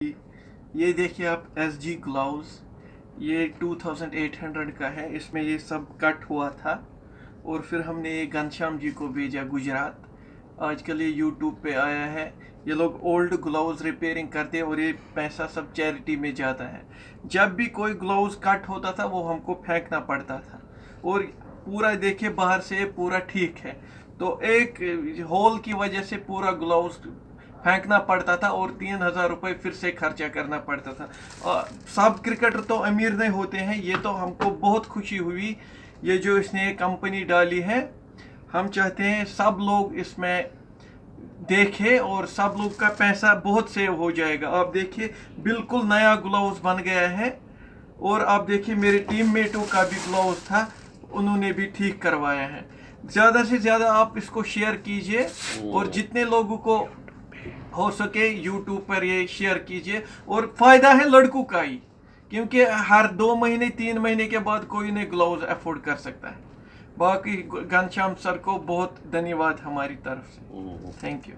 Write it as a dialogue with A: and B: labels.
A: ये देखिए आप SG ग्लव्स, ये 2800 का है। इसमें ये सब कट हुआ था और फिर हमने ये घनश्याम जी को भेजा गुजरात। आजकल ये यूट्यूब पे आया है। ये लोग ओल्ड ग्लव्स रिपेयरिंग करते हैं और ये पैसा सब चैरिटी में जाता है। जब भी कोई ग्लव्स कट होता था वो हमको फेंकना पड़ता था और पूरा देखिए बाहर से पूरा ठीक है, तो एक होल की वजह से पूरा ग्लव्स फेंकना पड़ता था और 3000 रुपये फिर से खर्चा करना पड़ता था। सब क्रिकेटर तो अमीर नहीं होते हैं। ये तो हमको बहुत खुशी हुई ये जो इसने कंपनी डाली है। हम चाहते हैं सब लोग इसमें देखें और सब लोग का पैसा बहुत सेव हो जाएगा। आप देखिए बिल्कुल नया ग्लव्स बन गया है और आप देखिए मेरे टीममेटों का भी ग्लव्स था, उन्होंने भी ठीक करवाया है। ज़्यादा से ज़्यादा आप इसको शेयर कीजिए और जितने लोगों को हो सके यूट्यूब पर ये शेयर कीजिए। और फायदा है लड़कों का ही, क्योंकि हर 2 महीने 3 महीने के बाद कोई नहीं ग्लव्स अफोर्ड कर सकता है। बाकी घनश्याम सर को बहुत धन्यवाद हमारी तरफ से। Thank you.